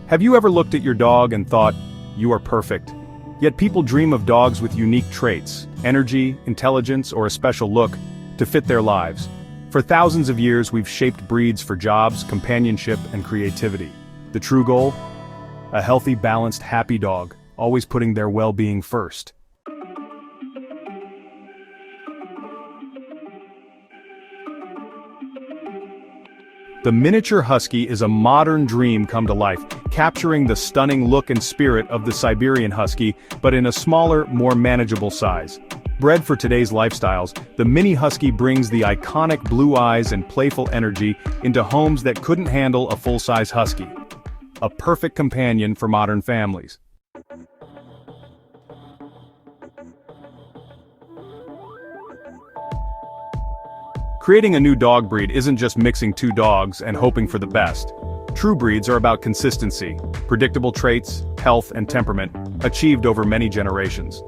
Have you ever looked at your dog and thought, you are perfect? Yet people dream of dogs with unique traits, energy, intelligence, or a special look, to fit their lives. For thousands of years we've shaped breeds for jobs, companionship, and creativity. The true goal? A healthy, balanced, happy dog, always putting their well-being first. The miniature husky is a modern dream come to life, capturing the stunning look and spirit of the Siberian husky, but in a smaller, more manageable size. Bred for today's lifestyles, the mini husky brings the iconic blue eyes and playful energy into homes that couldn't handle a full-size husky. A perfect companion for modern families. Creating a new dog breed isn't just mixing two dogs and hoping for the best. True breeds are about consistency, predictable traits, health, and temperament, achieved over many generations.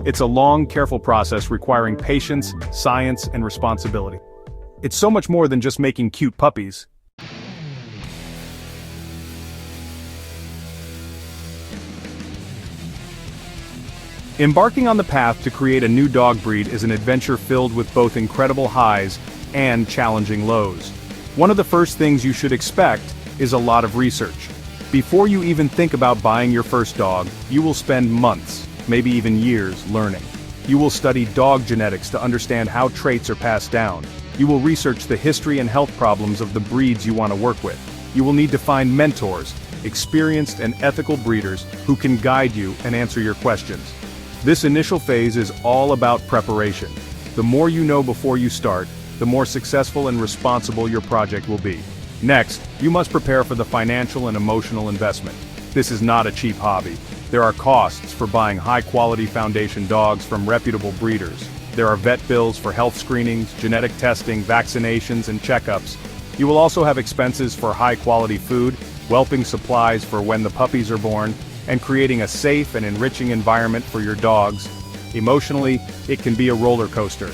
It's a long, careful process requiring patience, science, and responsibility. It's so much more than just making cute puppies. Embarking on the path to create a new dog breed is an adventure filled with both incredible highs and challenging lows. One of the first things you should expect is a lot of research. Before you even think about buying your first dog, you will spend months, maybe even years, learning. You will study dog genetics to understand how traits are passed down. You will research the history and health problems of the breeds you want to work with. You will need to find mentors, experienced and ethical breeders who can guide you and answer your questions. This initial phase is all about preparation. The more you know before you start, the more successful and responsible your project will be. Next, you must prepare for the financial and emotional investment. This is not a cheap hobby. There are costs for buying high-quality foundation dogs from reputable breeders. There are vet bills for health screenings, genetic testing, vaccinations, and checkups. You will also have expenses for high-quality food, whelping supplies for when the puppies are born, and creating a safe and enriching environment for your dogs. Emotionally, it can be a roller coaster.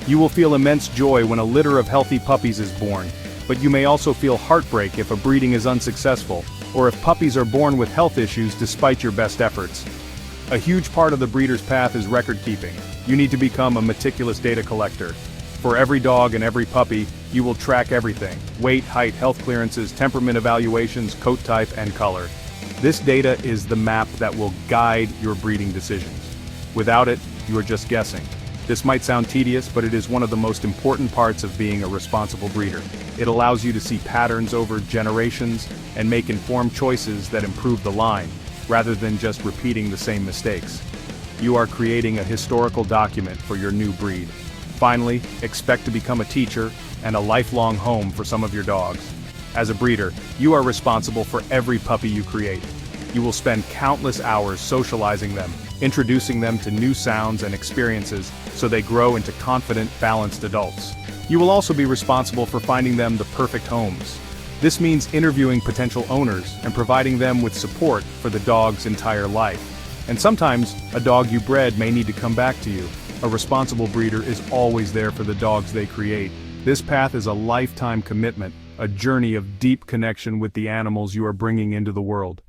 You will feel immense joy when a litter of healthy puppies is born, but you may also feel heartbreak if a breeding is unsuccessful, or if puppies are born with health issues despite your best efforts. A huge part of the breeder's path is record keeping. You need to become a meticulous data collector. For every dog and every puppy, you will track everything: weight, height, health clearances, temperament evaluations, coat type, and color. This data is the map that will guide your breeding decisions. Without it, you are just guessing. This might sound tedious, but it is one of the most important parts of being a responsible breeder. It allows you to see patterns over generations and make informed choices that improve the line, rather than just repeating the same mistakes. You are creating a historical document for your new breed. Finally, expect to become a teacher and a lifelong home for some of your dogs. As a breeder, you are responsible for every puppy you create. You will spend countless hours socializing them, introducing them to new sounds and experiences so they grow into confident, balanced adults. You will also be responsible for finding them the perfect homes. This means interviewing potential owners and providing them with support for the dog's entire life. And sometimes, a dog you bred may need to come back to you. A responsible breeder is always there for the dogs they create. This path is a lifetime commitment, a journey of deep connection with the animals you are bringing into the world.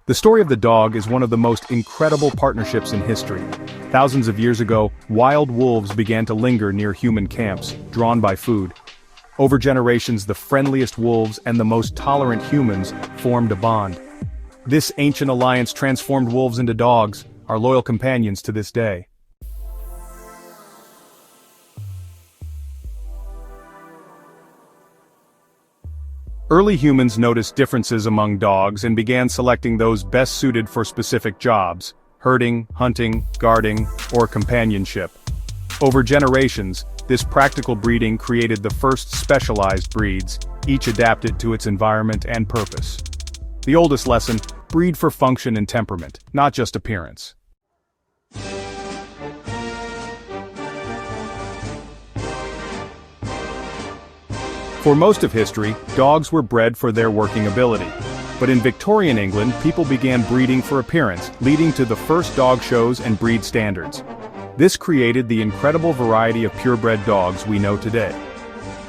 The story of the dog is one of the most incredible partnerships in history. Thousands of years ago, wild wolves began to linger near human camps, drawn by food. Over generations, the friendliest wolves and the most tolerant humans formed a bond. This ancient alliance transformed wolves into dogs, our loyal companions to this day. Early humans noticed differences among dogs and began selecting those best suited for specific jobs: herding, hunting, guarding, or companionship. Over generations, this practical breeding created the first specialized breeds, each adapted to its environment and purpose. The oldest lesson: breed for function and temperament, not just appearance. For most of history, dogs were bred for their working ability. But in Victorian England, people began breeding for appearance, leading to the first dog shows and breed standards. This created the incredible variety of purebred dogs we know today.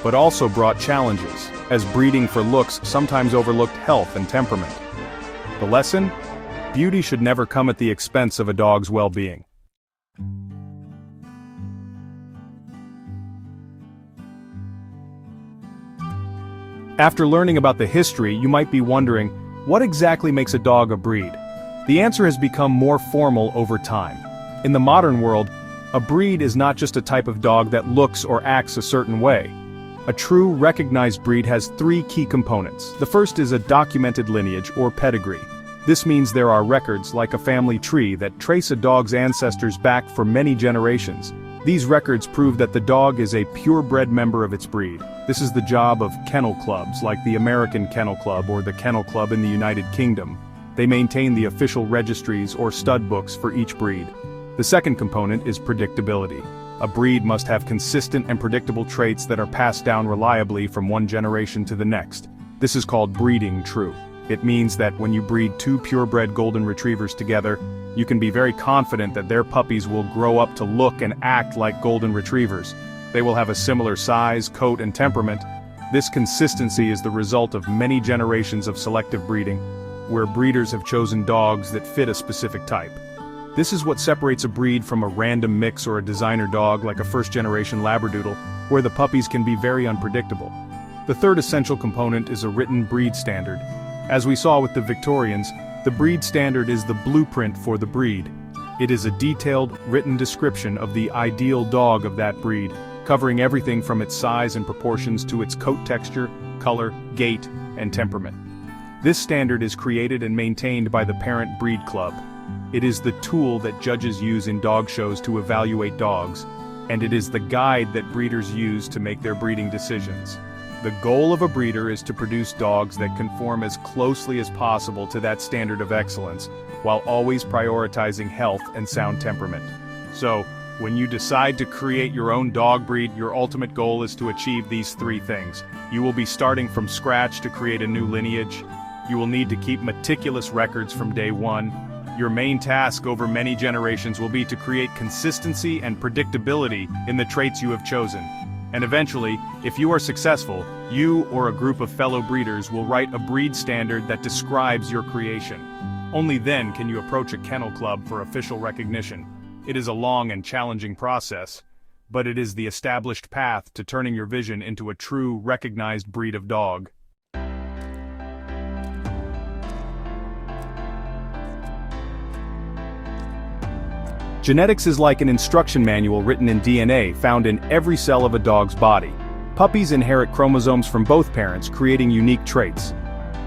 But also brought challenges, as breeding for looks sometimes overlooked health and temperament. The lesson? Beauty should never come at the expense of a dog's well-being. After learning about the history, you might be wondering, what exactly makes a dog a breed? The answer has become more formal over time. In the modern world, a breed is not just a type of dog that looks or acts a certain way. A true, recognized breed has three key components. The first is a documented lineage or pedigree. This means there are records, like a family tree, that trace a dog's ancestors back for many generations. These records prove that the dog is a purebred member of its breed. This is the job of kennel clubs, like the American Kennel Club or the Kennel Club in the United Kingdom. They maintain the official registries or stud books for each breed. The second component is predictability. A breed must have consistent and predictable traits that are passed down reliably from one generation to the next. This is called breeding true. It means that when you breed two purebred golden retrievers together, you can be very confident that their puppies will grow up to look and act like golden retrievers. They will have a similar size, coat, and temperament. This consistency is the result of many generations of selective breeding, where breeders have chosen dogs that fit a specific type. This is what separates a breed from a random mix or a designer dog like a first-generation Labradoodle, where the puppies can be very unpredictable. The third essential component is a written breed standard. As we saw with the Victorians, the breed standard is the blueprint for the breed. It is a detailed, written description of the ideal dog of that breed, covering everything from its size and proportions to its coat texture, color, gait, and temperament. This standard is created and maintained by the parent breed club. It is the tool that judges use in dog shows to evaluate dogs, and it is the guide that breeders use to make their breeding decisions. The goal of a breeder is to produce dogs that conform as closely as possible to that standard of excellence, while always prioritizing health and sound temperament. So, when you decide to create your own dog breed, your ultimate goal is to achieve these three things. You will be starting from scratch to create a new lineage. You will need to keep meticulous records from day one. Your main task over many generations will be to create consistency and predictability in the traits you have chosen. And eventually, if you are successful, you or a group of fellow breeders will write a breed standard that describes your creation. Only then can you approach a kennel club for official recognition. It is a long and challenging process, but it is the established path to turning your vision into a true, recognized breed of dog. Genetics is like an instruction manual written in DNA found in every cell of a dog's body. Puppies inherit chromosomes from both parents, creating unique traits.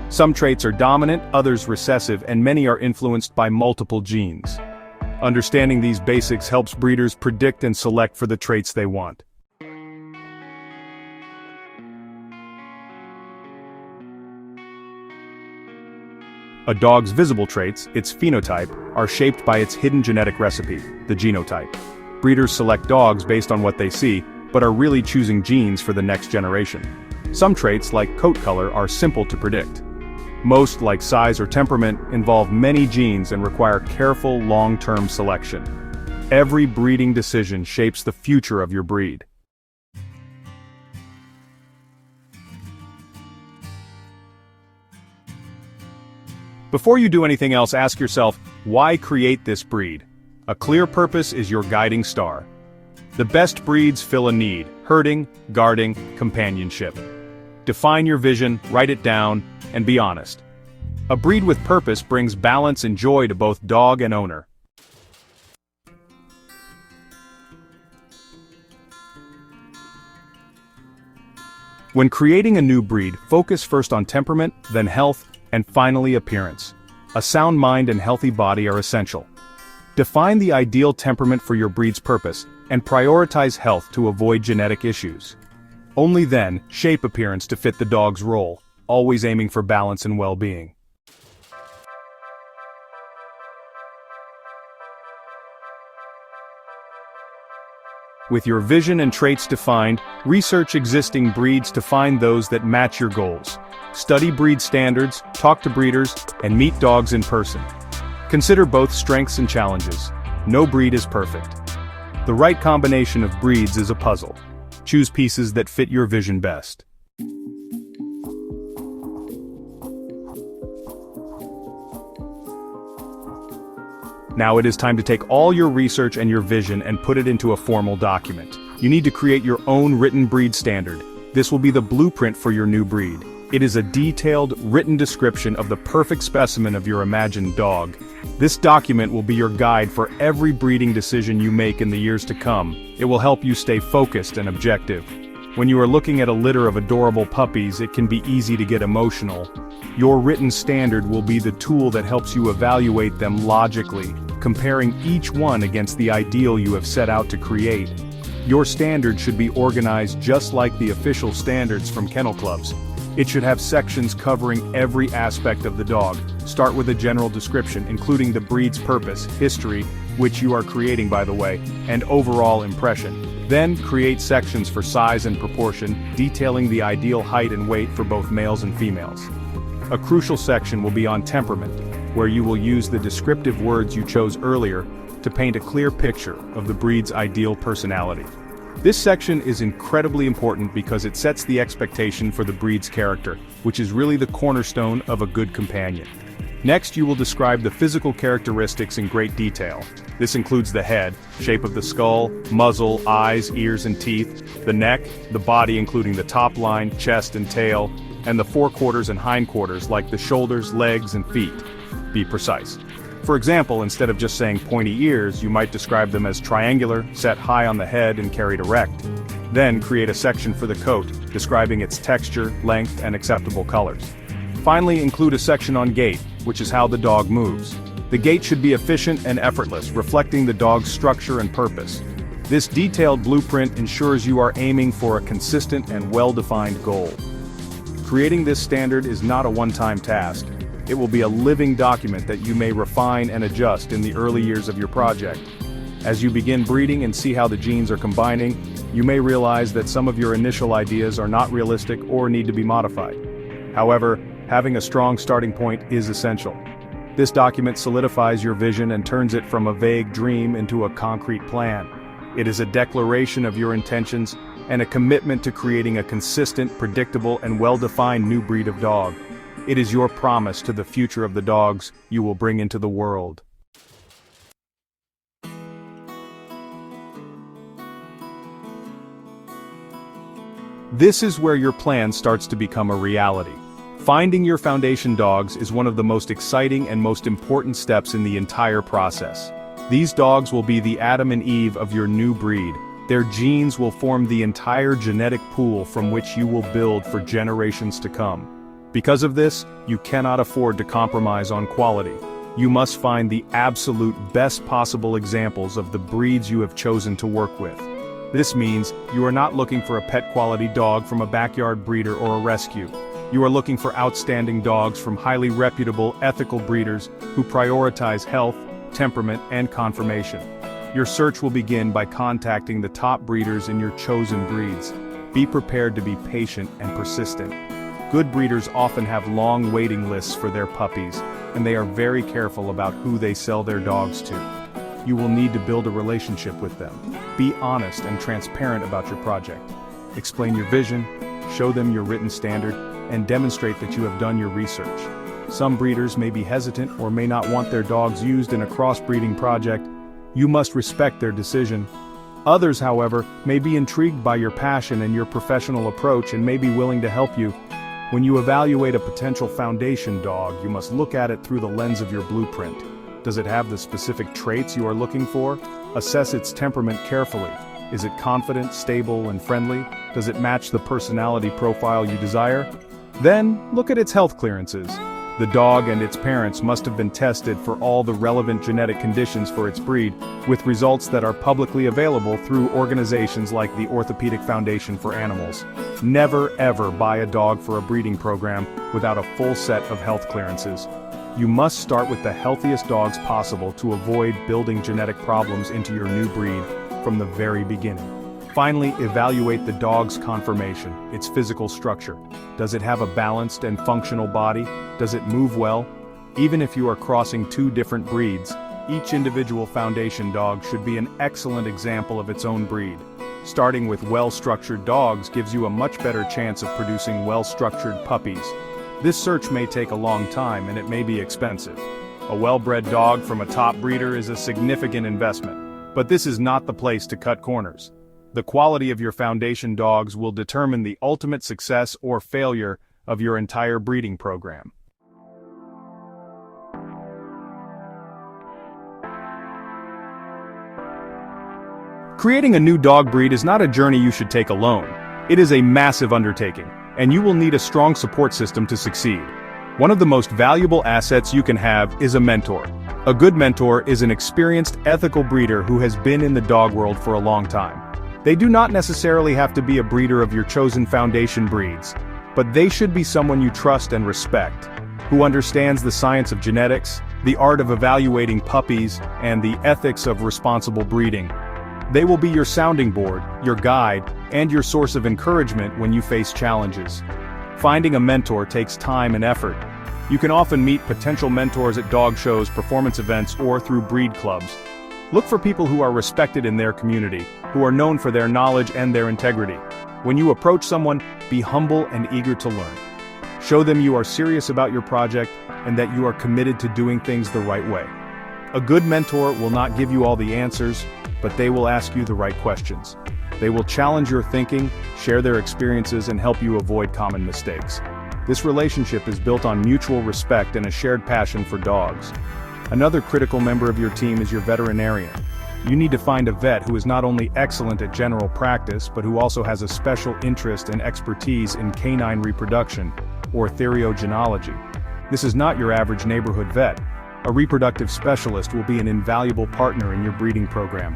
Some traits are dominant, others recessive, and many are influenced by multiple genes. Understanding these basics helps breeders predict and select for the traits they want. A dog's visible traits, its phenotype, are shaped by its hidden genetic recipe, the genotype. Breeders select dogs based on what they see, but are really choosing genes for the next generation. Some traits, like coat color, are simple to predict. Most, like size or temperament, involve many genes and require careful, long-term selection. Every breeding decision shapes the future of your breed. Before you do anything else, ask yourself, why create this breed? A clear purpose is your guiding star. The best breeds fill a need: herding, guarding, companionship. Define your vision, write it down, and be honest. A breed with purpose brings balance and joy to both dog and owner. When creating a new breed, focus first on temperament, then health, and finally appearance. A sound mind and healthy body are essential. Define the ideal temperament for your breed's purpose, and prioritize health to avoid genetic issues. Only then, shape appearance to fit the dog's role, always aiming for balance and well-being. With your vision and traits defined, research existing breeds to find those that match your goals. Study breed standards, talk to breeders, and meet dogs in person. Consider both strengths and challenges. No breed is perfect. The right combination of breeds is a puzzle. Choose pieces that fit your vision best. Now it is time to take all your research and your vision and put it into a formal document. You need to create your own written breed standard. This will be the blueprint for your new breed. It is a detailed, written description of the perfect specimen of your imagined dog. This document will be your guide for every breeding decision you make in the years to come. It will help you stay focused and objective. When you are looking at a litter of adorable puppies, it can be easy to get emotional. Your written standard will be the tool that helps you evaluate them logically, comparing each one against the ideal you have set out to create. Your standard should be organized just like the official standards from kennel clubs. It should have sections covering every aspect of the dog. Start with a general description, including the breed's purpose, history, which you are creating by the way, and overall impression. Then, create sections for size and proportion, detailing the ideal height and weight for both males and females. A crucial section will be on temperament, where you will use the descriptive words you chose earlier to paint a clear picture of the breed's ideal personality. This section is incredibly important because it sets the expectation for the breed's character, which is really the cornerstone of a good companion. Next, you will describe the physical characteristics in great detail. This includes the head, shape of the skull, muzzle, eyes, ears and teeth, the neck, the body including the top line, chest and tail, and the forequarters and hindquarters like the shoulders, legs and feet. Be precise. For example, instead of just saying pointy ears, you might describe them as triangular, set high on the head and carried erect. Then create a section for the coat, describing its texture, length, and acceptable colors. Finally, include a section on gait, which is how the dog moves. The gait should be efficient and effortless, reflecting the dog's structure and purpose. This detailed blueprint ensures you are aiming for a consistent and well-defined goal. Creating this standard is not a one-time task. It will be a living document that you may refine and adjust in the early years of your project. As you begin breeding and see how the genes are combining, you may realize that some of your initial ideas are not realistic or need to be modified. However, having a strong starting point is essential. This document solidifies your vision and turns it from a vague dream into a concrete plan. It is a declaration of your intentions and a commitment to creating a consistent, predictable, and well-defined new breed of dog. It is your promise to the future of the dogs you will bring into the world. This is where your plan starts to become a reality. Finding your foundation dogs is one of the most exciting and most important steps in the entire process. These dogs will be the Adam and Eve of your new breed. Their genes will form the entire genetic pool from which you will build for generations to come. Because of this, you cannot afford to compromise on quality. You must find the absolute best possible examples of the breeds you have chosen to work with. This means you are not looking for a pet quality dog from a backyard breeder or a rescue. You are looking for outstanding dogs from highly reputable, ethical breeders who prioritize health, temperament, and conformation. Your search will begin by contacting the top breeders in your chosen breeds. Be prepared to be patient and persistent. Good breeders often have long waiting lists for their puppies, and they are very careful about who they sell their dogs to. You will need to build a relationship with them. Be honest and transparent about your project. Explain your vision, show them your written standard, and demonstrate that you have done your research. Some breeders may be hesitant or may not want their dogs used in a crossbreeding project. You must respect their decision. Others, however, may be intrigued by your passion and your professional approach and may be willing to help you. When you evaluate a potential foundation dog, you must look at it through the lens of your blueprint. Does it have the specific traits you are looking for? Assess its temperament carefully. Is it confident, stable, and friendly? Does it match the personality profile you desire? Then, look at its health clearances. The dog and its parents must have been tested for all the relevant genetic conditions for its breed, with results that are publicly available through organizations like the Orthopedic Foundation for Animals. Never ever buy a dog for a breeding program without a full set of health clearances. You must start with the healthiest dogs possible to avoid building genetic problems into your new breed from the very beginning. Finally, evaluate the dog's conformation, its physical structure. Does it have a balanced and functional body? Does it move well? Even if you are crossing two different breeds, Each individual foundation dog should be an excellent example of its own breed. Starting with well-structured dogs gives you a much better chance of producing well-structured puppies. This search may take a long time and it may be expensive. A well-bred dog from a top breeder is a significant investment, but this is not the place to cut corners. The quality of your foundation dogs will determine the ultimate success or failure of your entire breeding program. Creating a new dog breed is not a journey you should take alone. It is a massive undertaking, and you will need a strong support system to succeed. One of the most valuable assets you can have is a mentor. A good mentor is an experienced, ethical breeder who has been in the dog world for a long time. They do not necessarily have to be a breeder of your chosen foundation breeds, but they should be someone you trust and respect, who understands the science of genetics, the art of evaluating puppies, and the ethics of responsible breeding. They will be your sounding board, your guide, and your source of encouragement when you face challenges. Finding a mentor takes time and effort. You can often meet potential mentors at dog shows, performance events, or through breed clubs. Look for people who are respected in their community, who are known for their knowledge and their integrity. When you approach someone, be humble and eager to learn. Show them you are serious about your project and that you are committed to doing things the right way. A good mentor will not give you all the answers, but they will ask you the right questions. They will challenge your thinking, share their experiences, and help you avoid common mistakes. This relationship is built on mutual respect and a shared passion for dogs. Another critical member of your team is your veterinarian. You need to find a vet who is not only excellent at general practice, but who also has a special interest and expertise in canine reproduction, or theriogenology. This is not your average neighborhood vet. A reproductive specialist will be an invaluable partner in your breeding program.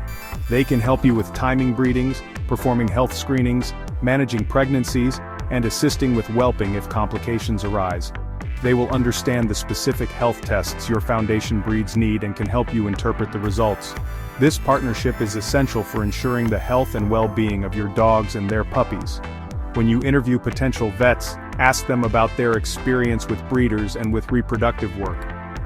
They can help you with timing breedings, performing health screenings, managing pregnancies, and assisting with whelping if complications arise. They will understand the specific health tests your foundation breeds need and can help you interpret the results. This partnership is essential for ensuring the health and well-being of your dogs and their puppies. When you interview potential vets, ask them about their experience with breeders and with reproductive work.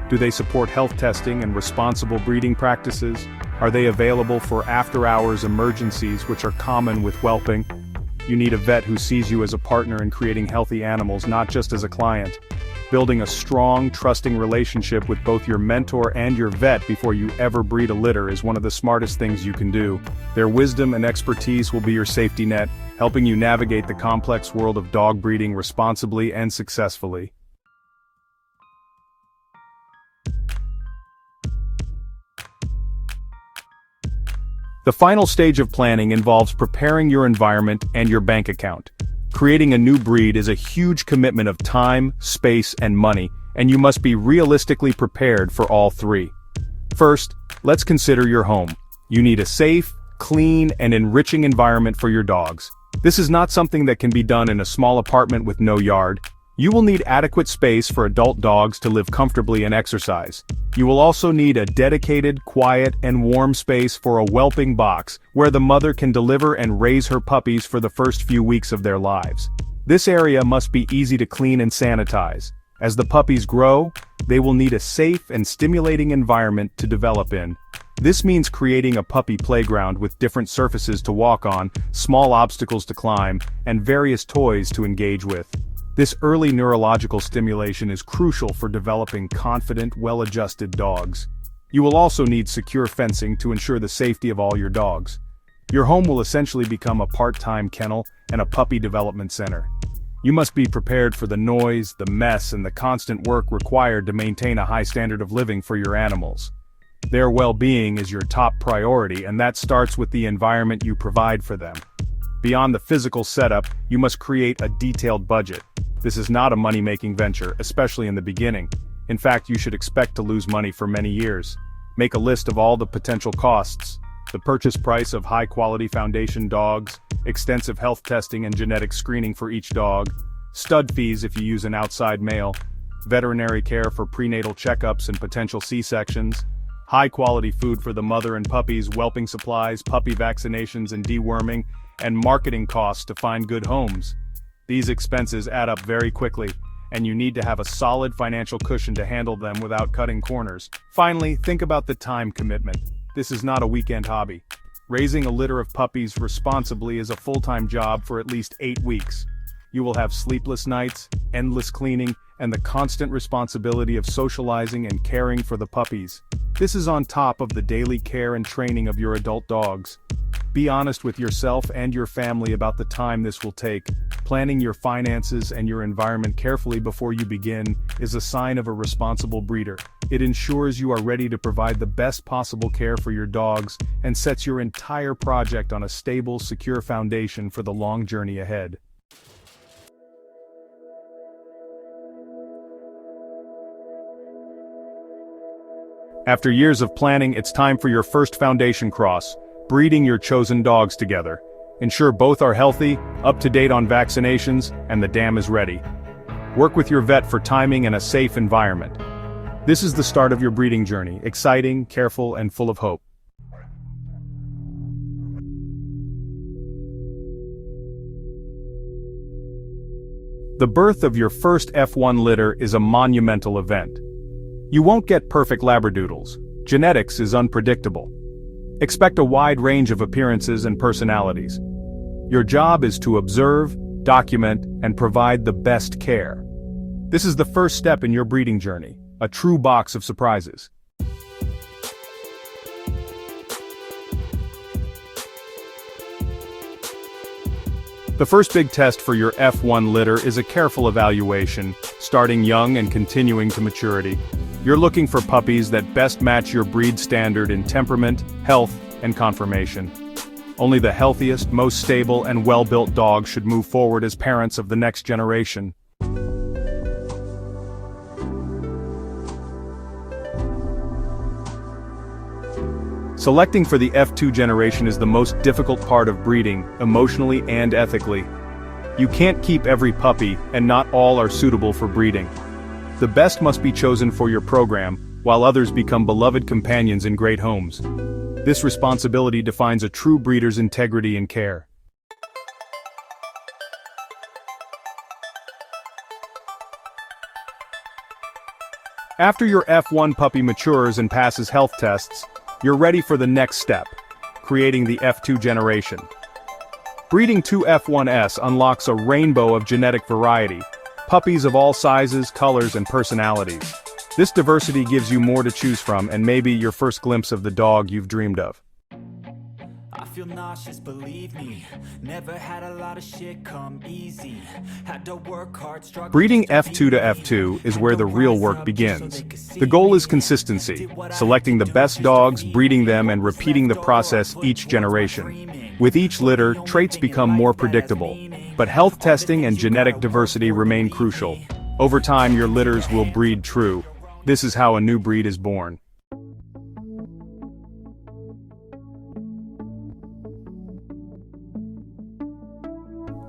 Do they support health testing and responsible breeding practices? Are they available for after-hours emergencies which are common with whelping? You need a vet who sees you as a partner in creating healthy animals, not just as a client. Building a strong, trusting relationship with both your mentor and your vet before you ever breed a litter is one of the smartest things you can do. Their wisdom and expertise will be your safety net, helping you navigate the complex world of dog breeding responsibly and successfully. The final stage of planning involves preparing your environment and your bank account. Creating a new breed is a huge commitment of time, space, and money, and you must be realistically prepared for all three. First, let's consider your home. You need a safe, clean, and enriching environment for your dogs. This is not something that can be done in a small apartment with no yard. You will need adequate space for adult dogs to live comfortably and exercise. You will also need a dedicated, quiet, and warm space for a whelping box, where the mother can deliver and raise her puppies for the first few weeks of their lives. This area must be easy to clean and sanitize. As the puppies grow, they will need a safe and stimulating environment to develop in. This means creating a puppy playground with different surfaces to walk on, small obstacles to climb, and various toys to engage with. This early neurological stimulation is crucial for developing confident, well-adjusted dogs. You will also need secure fencing to ensure the safety of all your dogs. Your home will essentially become a part-time kennel and a puppy development center. You must be prepared for the noise, the mess, and the constant work required to maintain a high standard of living for your animals. Their well-being is your top priority, and that starts with the environment you provide for them. Beyond the physical setup, you must create a detailed budget. This is not a money-making venture, especially in the beginning. In fact, you should expect to lose money for many years. Make a list of all the potential costs: the purchase price of high-quality foundation dogs, extensive health testing and genetic screening for each dog, stud fees if you use an outside male, veterinary care for prenatal checkups and potential C-sections, high-quality food for the mother and puppies, whelping supplies, puppy vaccinations and deworming, and marketing costs to find good homes. These expenses add up very quickly, and you need to have a solid financial cushion to handle them without cutting corners. Finally, think about the time commitment. This is not a weekend hobby. Raising a litter of puppies responsibly is a full-time job for at least 8 weeks. You will have sleepless nights, endless cleaning, and the constant responsibility of socializing and caring for the puppies. This is on top of the daily care and training of your adult dogs. Be honest with yourself and your family about the time this will take. Planning your finances and your environment carefully before you begin is a sign of a responsible breeder. It ensures you are ready to provide the best possible care for your dogs and sets your entire project on a stable, secure foundation for the long journey ahead. After years of planning, it's time for your first foundation cross, breeding your chosen dogs together. Ensure both are healthy, up to date on vaccinations, and the dam is ready. Work with your vet for timing and a safe environment. This is the start of your breeding journey, exciting, careful, and full of hope. The birth of your first F1 litter is a monumental event. You won't get perfect labradoodles. Genetics is unpredictable. Expect a wide range of appearances and personalities. Your job is to observe, document, and provide the best care. This is the first step in your breeding journey, a true box of surprises. The first big test for your F1 litter is a careful evaluation, starting young and continuing to maturity. You're looking for puppies that best match your breed standard in temperament, health, and conformation. Only the healthiest, most stable, and well-built dogs should move forward as parents of the next generation. Selecting for the F2 generation is the most difficult part of breeding, emotionally and ethically. You can't keep every puppy, and not all are suitable for breeding. The best must be chosen for your program, while others become beloved companions in great homes. This responsibility defines a true breeder's integrity and care. After your F1 puppy matures and passes health tests, you're ready for the next step, creating the F2 generation. Breeding two F1s unlocks a rainbow of genetic variety, puppies of all sizes, colors, and personalities. This diversity gives you more to choose from and maybe your first glimpse of the dog you've dreamed of. I feel nauseous, believe me. Never had a lot of shit come easy. Had to work hard, struggle. Breeding F2 to F2 is where the real work begins. The goal is consistency, selecting the best dogs, breeding them, and repeating the process each generation. With each litter, traits become more predictable, but health testing and genetic diversity remain crucial. Over time, your litters will breed true. This is how a new breed is born.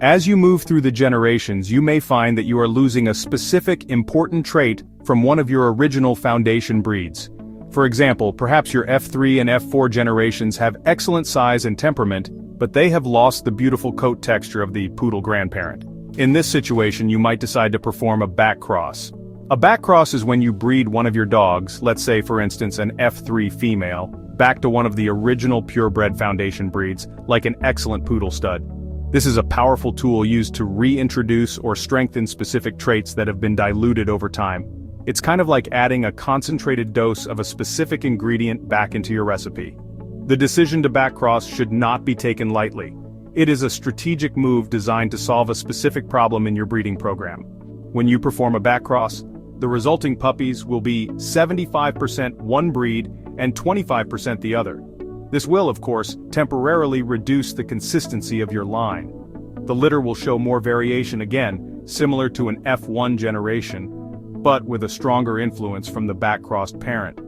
As you move through the generations, you may find that you are losing a specific, important trait from one of your original foundation breeds. For example, perhaps your F3 and F4 generations have excellent size and temperament, but they have lost the beautiful coat texture of the poodle grandparent. In this situation, you might decide to perform a back cross. A back cross is when you breed one of your dogs, let's say for instance an F3 female, back to one of the original purebred foundation breeds, like an excellent poodle stud. This is a powerful tool used to reintroduce or strengthen specific traits that have been diluted over time. It's kind of like adding a concentrated dose of a specific ingredient back into your recipe. The decision to back cross should not be taken lightly. It is a strategic move designed to solve a specific problem in your breeding program. When you perform a back cross, the resulting puppies will be 75% one breed and 25% the other. This will, of course, temporarily reduce the consistency of your line. The litter will show more variation again, similar to an F1 generation, but with a stronger influence from the back-crossed parent.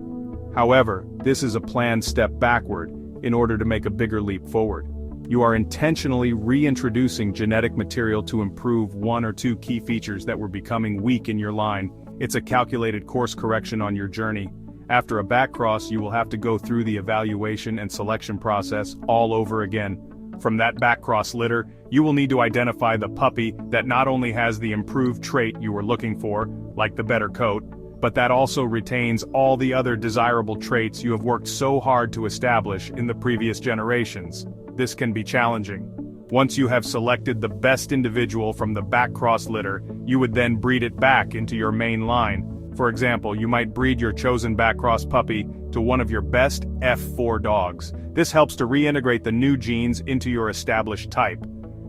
However, this is a planned step backward in order to make a bigger leap forward. You are intentionally reintroducing genetic material to improve one or two key features that were becoming weak in your line. It's a calculated course correction on your journey. After a back cross, you will have to go through the evaluation and selection process all over again. From that backcross litter, you will need to identify the puppy that not only has the improved trait you were looking for, like the better coat, but that also retains all the other desirable traits you have worked so hard to establish in the previous generations. This can be challenging. Once you have selected the best individual from the backcross litter, you would then breed it back into your main line. For example, you might breed your chosen backcross puppy to one of your best F4 dogs. This helps to reintegrate the new genes into your established type.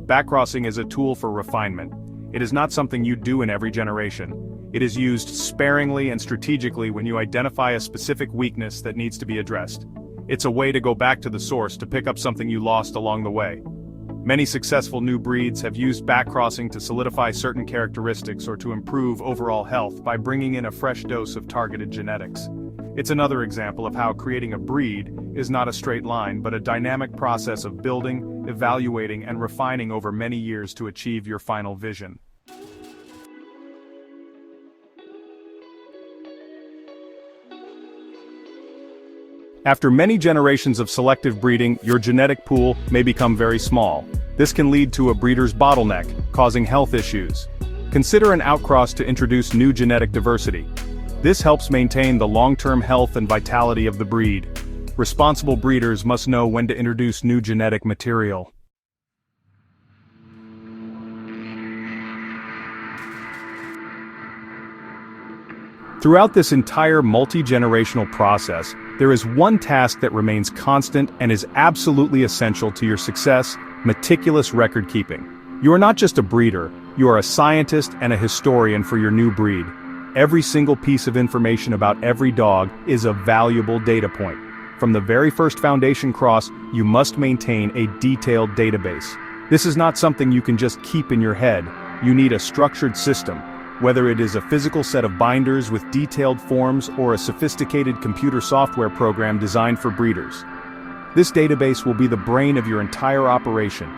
Backcrossing is a tool for refinement. It is not something you do in every generation. It is used sparingly and strategically when you identify a specific weakness that needs to be addressed. It's a way to go back to the source to pick up something you lost along the way. Many successful new breeds have used backcrossing to solidify certain characteristics or to improve overall health by bringing in a fresh dose of targeted genetics. It's another example of how creating a breed is not a straight line but a dynamic process of building, evaluating, and refining over many years to achieve your final vision. After many generations of selective breeding, your genetic pool may become very small. This can lead to a breeder's bottleneck, causing health issues. Consider an outcross to introduce new genetic diversity. This helps maintain the long-term health and vitality of the breed. Responsible breeders must know when to introduce new genetic material. Throughout this entire multi-generational process, there is one task that remains constant and is absolutely essential to your success: meticulous record keeping. You are not just a breeder, you are a scientist and a historian for your new breed. Every single piece of information about every dog is a valuable data point. From the very first foundation cross, you must maintain a detailed database. This is not something you can just keep in your head. You need a structured system. Whether it is a physical set of binders with detailed forms or a sophisticated computer software program designed for breeders. This database will be the brain of your entire operation,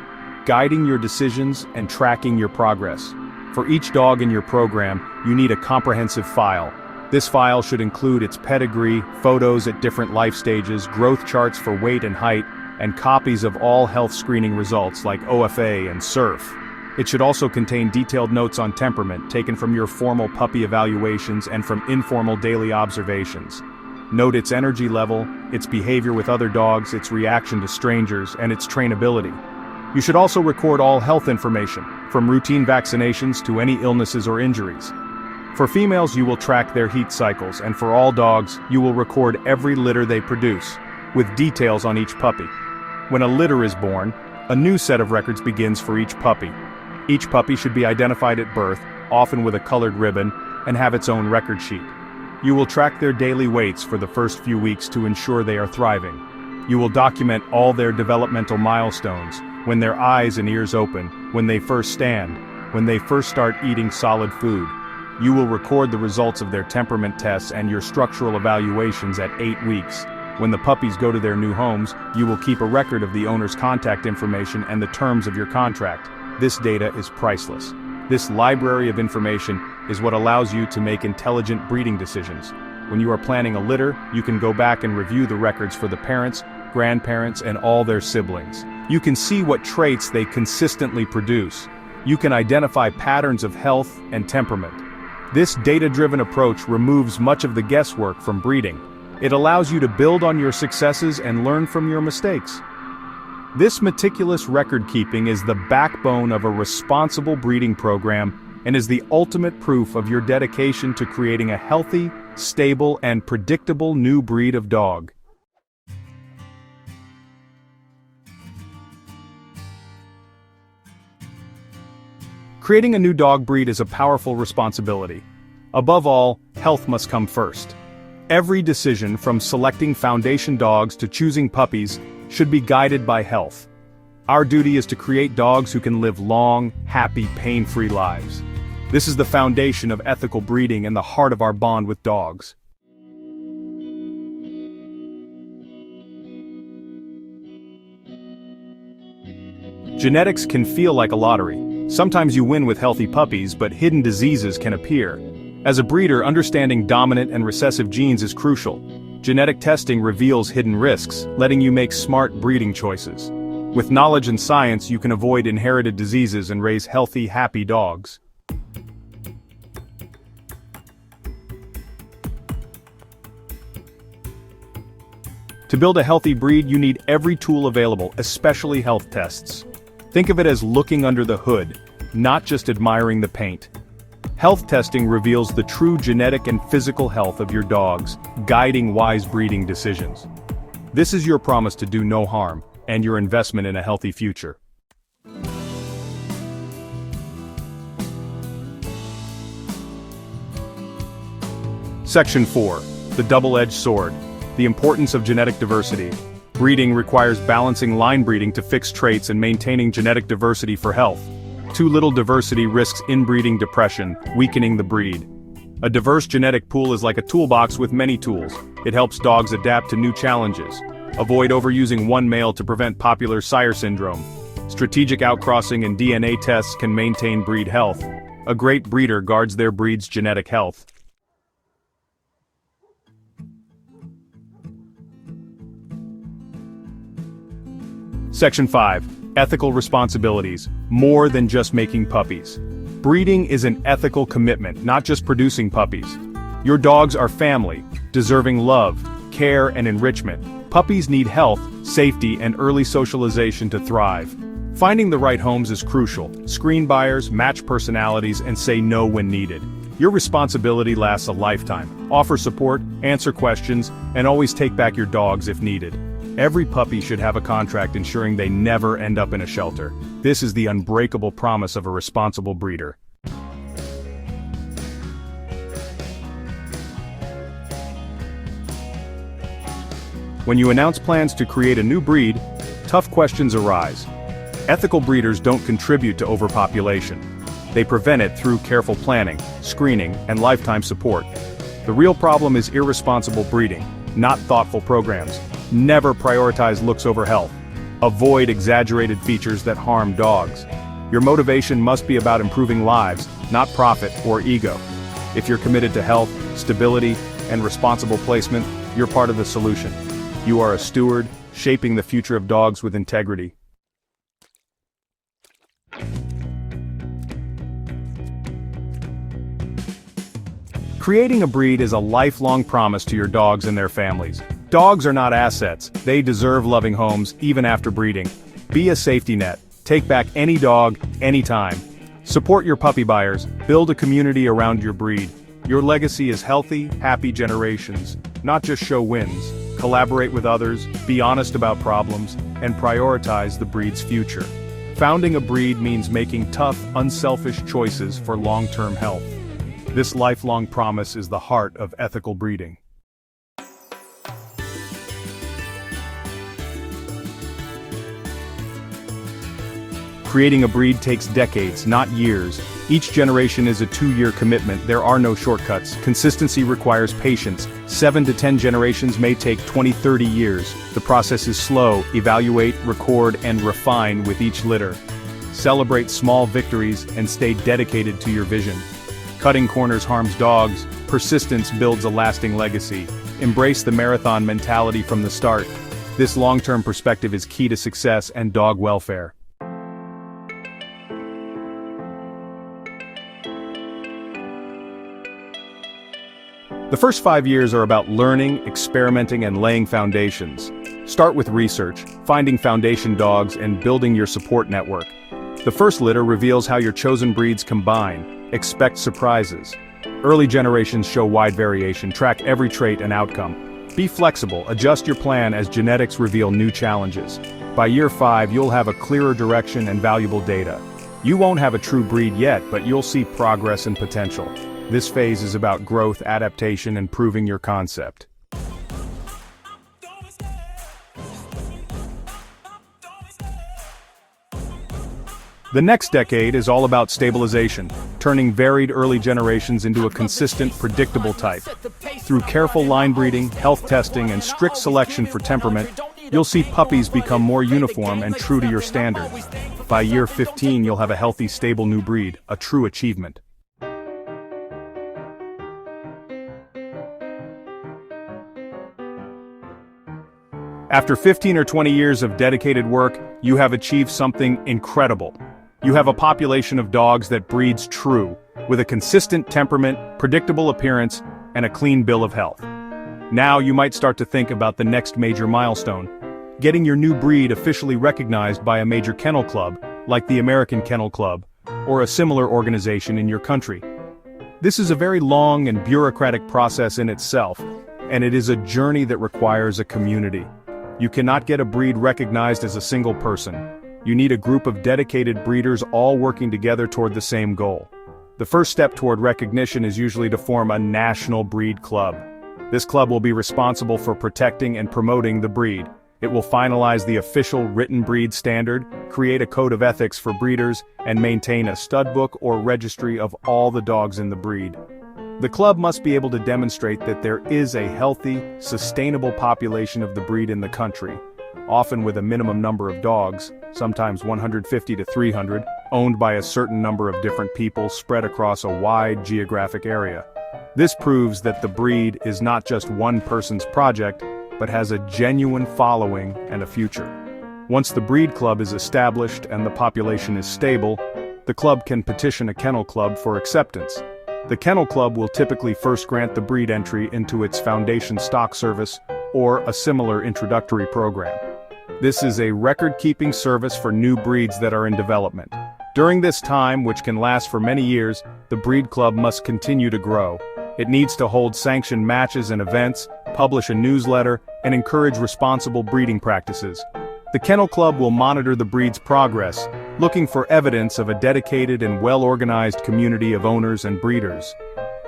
guiding your decisions and tracking your progress. For each dog in your program, you need a comprehensive file. This file should include its pedigree, photos at different life stages, growth charts for weight and height, and copies of all health screening results like OFA and SURF. It should also contain detailed notes on temperament taken from your formal puppy evaluations and from informal daily observations. Note its energy level, its behavior with other dogs, its reaction to strangers, and its trainability. You should also record all health information, from routine vaccinations to any illnesses or injuries. For females, you will track their heat cycles, and for all dogs, you will record every litter they produce, with details on each puppy. When a litter is born, a new set of records begins for each puppy. Each puppy should be identified at birth, often with a colored ribbon, and have its own record sheet. You will track their daily weights for the first few weeks to ensure they are thriving. You will document all their developmental milestones: when their eyes and ears open, when they first stand, when they first start eating solid food. You will record the results of their temperament tests and your structural evaluations at 8 weeks. When the puppies go to their new homes, you will keep a record of the owner's contact information and the terms of your contract. This data is priceless. This library of information is what allows you to make intelligent breeding decisions. When you are planning a litter, you can go back and review the records for the parents, grandparents, and all their siblings. You can see what traits they consistently produce. You can identify patterns of health and temperament. This data-driven approach removes much of the guesswork from breeding. It allows you to build on your successes and learn from your mistakes. This meticulous record-keeping is the backbone of a responsible breeding program and is the ultimate proof of your dedication to creating a healthy, stable, and predictable new breed of dog. Creating a new dog breed is a powerful responsibility. Above all, health must come first. Every decision, from selecting foundation dogs to choosing puppies, should be guided by health. Our duty is to create dogs who can live long, happy, pain-free lives. This is the foundation of ethical breeding and the heart of our bond with dogs. Genetics can feel like a lottery. Sometimes you win with healthy puppies, but hidden diseases can appear. As a breeder, understanding dominant and recessive genes is crucial. Genetic testing reveals hidden risks, letting you make smart breeding choices. With knowledge and science, you can avoid inherited diseases and raise healthy, happy dogs. To build a healthy breed, you need every tool available, especially health tests. Think of it as looking under the hood, not just admiring the paint. Health testing reveals the true genetic and physical health of your dogs, guiding wise breeding decisions. This is your promise to do no harm, and your investment in a healthy future. Section 4. The double-edged sword. The importance of genetic diversity. Breeding requires balancing line breeding to fix traits and maintaining genetic diversity for health. Too little diversity risks inbreeding depression, weakening the breed. A diverse genetic pool is like a toolbox with many tools. It helps dogs adapt to new challenges. Avoid overusing one male to prevent popular sire syndrome. Strategic outcrossing and DNA tests can maintain breed health. A great breeder guards their breed's genetic health. Section 5. Ethical responsibilities. More than just making puppies. Breeding is an ethical commitment, not just producing puppies. Your dogs are family, deserving love, care, and enrichment. Puppies need health, safety, and early socialization to thrive. Finding the right homes is crucial. Screen buyers, match personalities, and say no when needed. Your responsibility lasts a lifetime. Offer support, answer questions, and always take back your dogs if needed. Every puppy should have a contract ensuring they never end up in a shelter. This is the unbreakable promise of a responsible breeder. When you announce plans to create a new breed, tough questions arise. Ethical breeders don't contribute to overpopulation. They prevent it through careful planning, screening, and lifetime support. The real problem is irresponsible breeding, not thoughtful programs. Never prioritize looks over health. Avoid exaggerated features that harm dogs. Your motivation must be about improving lives, not profit or ego. If you're committed to health, stability, and responsible placement, you're part of the solution. You are a steward, shaping the future of dogs with integrity. Creating a breed is a lifelong promise to your dogs and their families. Dogs are not assets, they deserve loving homes, even after breeding. Be a safety net, take back any dog, anytime. Support your puppy buyers, build a community around your breed. Your legacy is healthy, happy generations, not just show wins. Collaborate with others, be honest about problems, and prioritize the breed's future. Founding a breed means making tough, unselfish choices for long-term health. This lifelong promise is the heart of ethical breeding. Creating a breed takes decades, not years. Each generation is a 2-year commitment. There are no shortcuts. Consistency requires patience. 7 to 10 generations may take 20-30 years. The process is slow. Evaluate, record, and refine with each litter. Celebrate small victories and stay dedicated to your vision. Cutting corners harms dogs. Persistence builds a lasting legacy. Embrace the marathon mentality from the start. This long-term perspective is key to success and dog welfare. The first 5 years are about learning, experimenting, and laying foundations. Start with research, finding foundation dogs, and building your support network. The first litter reveals how your chosen breeds combine. Expect surprises. Early generations show wide variation. Track every trait and outcome. Be flexible, adjust your plan as genetics reveal new challenges. By year 5, you'll have a clearer direction and valuable data. You won't have a true breed yet, but you'll see progress and potential. This phase is about growth, adaptation, and proving your concept. The next decade is all about stabilization, turning varied early generations into a consistent, predictable type. Through careful line breeding, health testing, and strict selection for temperament, you'll see puppies become more uniform and true to your standards. By year 15, you'll have a healthy, stable new breed, a true achievement. After 15 or 20 years of dedicated work, you have achieved something incredible. You have a population of dogs that breeds true, with a consistent temperament, predictable appearance, and a clean bill of health. Now you might start to think about the next major milestone, getting your new breed officially recognized by a major kennel club, like the American Kennel Club, or a similar organization in your country. This is a very long and bureaucratic process in itself, and it is a journey that requires a community. You cannot get a breed recognized as a single person. You need a group of dedicated breeders all working together toward the same goal. The first step toward recognition is usually to form a national breed club. This club will be responsible for protecting and promoting the breed. It will finalize the official written breed standard, create a code of ethics for breeders, and maintain a stud book or registry of all the dogs in the breed. The club must be able to demonstrate that there is a healthy, sustainable population of the breed in the country, often with a minimum number of dogs, sometimes 150 to 300, owned by a certain number of different people spread across a wide geographic area. This proves that the breed is not just one person's project, but has a genuine following and a future. Once the breed club is established and the population is stable, the club can petition a kennel club for acceptance. The kennel club will typically first grant the breed entry into its foundation stock service or a similar introductory program. This is a record-keeping service for new breeds that are in development. During this time, which can last for many years, the breed club must continue to grow. It needs to hold sanctioned matches and events, publish a newsletter, and encourage responsible breeding practices. The kennel club will monitor the breed's progress, looking for evidence of a dedicated and well-organized community of owners and breeders.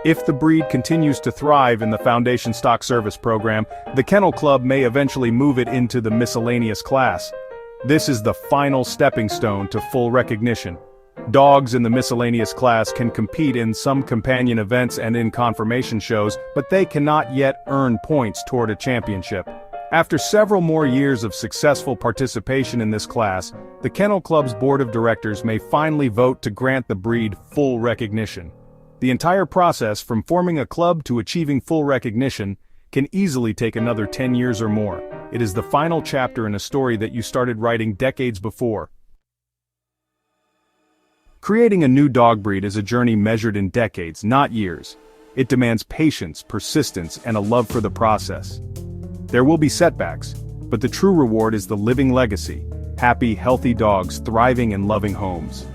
If the breed continues to thrive in the Foundation Stock Service program, the kennel club may eventually move it into the miscellaneous class. This is the final stepping stone to full recognition. Dogs in the miscellaneous class can compete in some companion events and in conformation shows, but they cannot yet earn points toward a championship. After several more years of successful participation in this class, the Kennel Club's board of directors may finally vote to grant the breed full recognition. The entire process, from forming a club to achieving full recognition, can easily take another 10 years or more. It is the final chapter in a story that you started writing decades before. Creating a new dog breed is a journey measured in decades, not years. It demands patience, persistence, and a love for the process. There will be setbacks, but the true reward is the living legacy: happy, healthy dogs thriving in loving homes.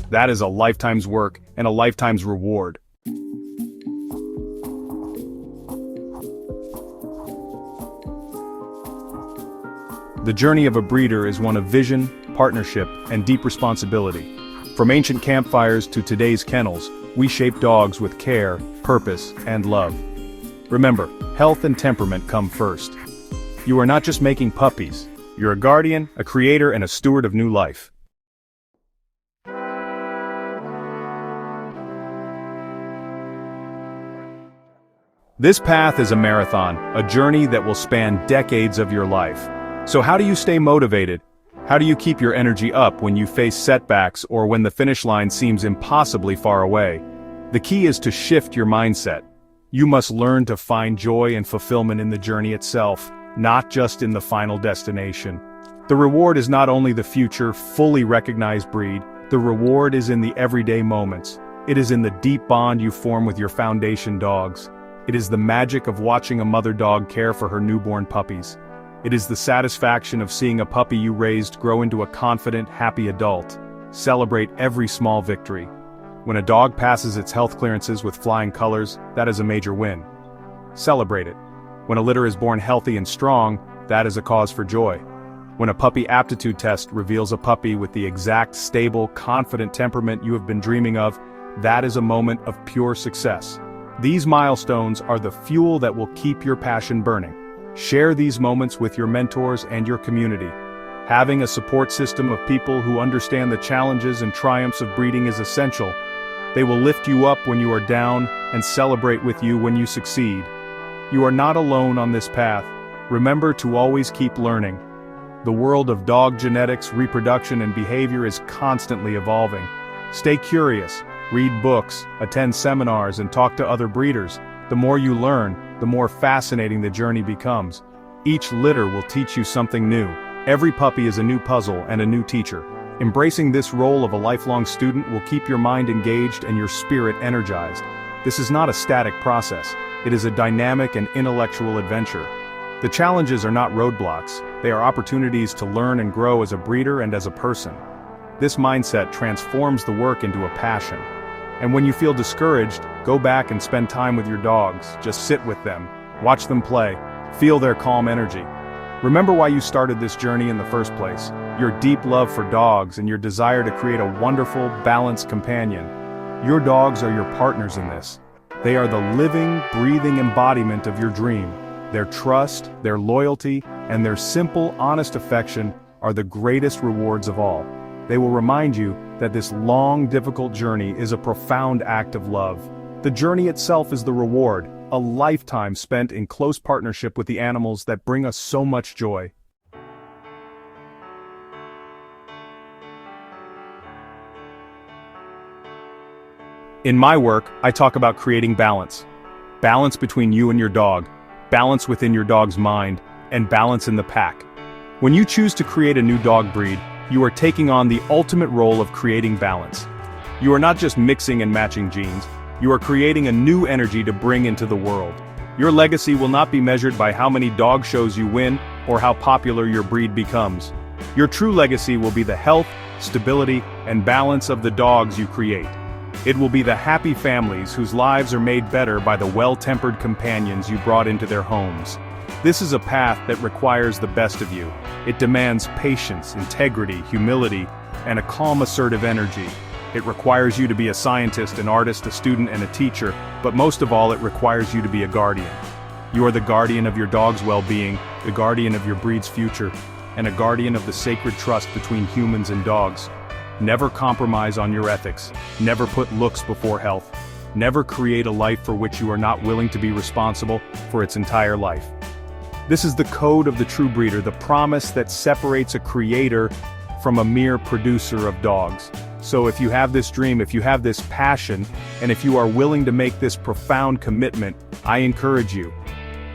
That is a lifetime's work and a lifetime's reward. The journey of a breeder is one of vision, partnership, and deep responsibility. From ancient campfires to today's kennels, we shape dogs with care, purpose, and love. Remember, health and temperament come first. You are not just making puppies. You're a guardian, a creator, and a steward of new life. This path is a marathon, a journey that will span decades of your life. So how do you stay motivated? How do you keep your energy up when you face setbacks or when the finish line seems impossibly far away? The key is to shift your mindset. You must learn to find joy and fulfillment in the journey itself, not just in the final destination. The reward is not only the future, fully recognized breed, the reward is in the everyday moments. It is in the deep bond you form with your foundation dogs. It is the magic of watching a mother dog care for her newborn puppies. It is the satisfaction of seeing a puppy you raised grow into a confident, happy adult. Celebrate every small victory. When a dog passes its health clearances with flying colors, that is a major win. Celebrate it. When a litter is born healthy and strong, that is a cause for joy. When a puppy aptitude test reveals a puppy with the exact, stable, confident temperament you have been dreaming of, that is a moment of pure success. These milestones are the fuel that will keep your passion burning. Share these moments with your mentors and your community. Having a support system of people who understand the challenges and triumphs of breeding is essential. They will lift you up when you are down and celebrate with you when you succeed. You are not alone on this path. Remember to always keep learning. The world of dog genetics, reproduction, and behavior is constantly evolving. Stay curious, read books, attend seminars, and talk to other breeders. The more you learn, the more fascinating the journey becomes. Each litter will teach you something new. Every puppy is a new puzzle and a new teacher. Embracing this role of a lifelong student will keep your mind engaged and your spirit energized. This is not a static process, it is a dynamic and intellectual adventure. The challenges are not roadblocks, they are opportunities to learn and grow as a breeder and as a person. This mindset transforms the work into a passion. And when you feel discouraged, go back and spend time with your dogs. Just sit with them, watch them play, feel their calm energy. Remember why you started this journey in the first place: your deep love for dogs and your desire to create a wonderful, balanced companion. Your dogs are your partners in this. They are the living, breathing embodiment of your dream. Their trust, their loyalty, and their simple, honest affection are the greatest rewards of all. They will remind you that this long, difficult journey is a profound act of love. The journey itself is the reward, a lifetime spent in close partnership with the animals that bring us so much joy. In my work, I talk about creating balance. Balance between you and your dog, balance within your dog's mind, and balance in the pack. When you choose to create a new dog breed, you are taking on the ultimate role of creating balance. You are not just mixing and matching genes, you are creating a new energy to bring into the world. Your legacy will not be measured by how many dog shows you win or how popular your breed becomes. Your true legacy will be the health, stability, and balance of the dogs you create. It will be the happy families whose lives are made better by the well-tempered companions you brought into their homes. This is a path that requires the best of you. It demands patience, integrity, humility, and a calm, assertive energy. It requires you to be a scientist, an artist, a student, and a teacher, but most of all, it requires you to be a guardian. You are the guardian of your dog's well-being, the guardian of your breed's future, and a guardian of the sacred trust between humans and dogs. Never compromise on your ethics. Never put looks before health. Never create a life for which you are not willing to be responsible for its entire life. This is the code of the true breeder, the promise that separates a creator from a mere producer of dogs. So if you have this dream, if you have this passion, and if you are willing to make this profound commitment, I encourage you.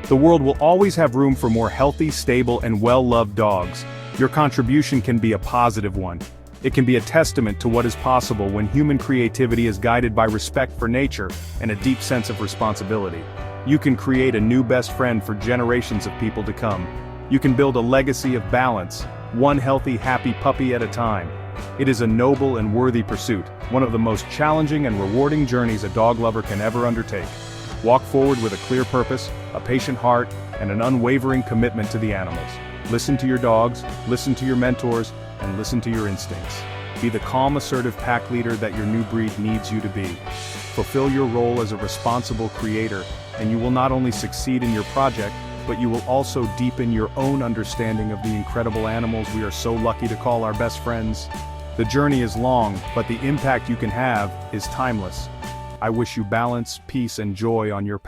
The world will always have room for more healthy, stable, and well-loved dogs. Your contribution can be a positive one. It can be a testament to what is possible when human creativity is guided by respect for nature and a deep sense of responsibility. You can create a new best friend for generations of people to come. You can build a legacy of balance, one healthy, happy puppy at a time. It is a noble and worthy pursuit, one of the most challenging and rewarding journeys a dog lover can ever undertake. Walk forward with a clear purpose, a patient heart, and an unwavering commitment to the animals. Listen to your dogs, listen to your mentors, and listen to your instincts. Be the calm, assertive pack leader that your new breed needs you to be. Fulfill your role as a responsible creator, and you will not only succeed in your project, but you will also deepen your own understanding of the incredible animals we are so lucky to call our best friends. The journey is long, but the impact you can have is timeless. I wish you balance, peace, and joy on your path.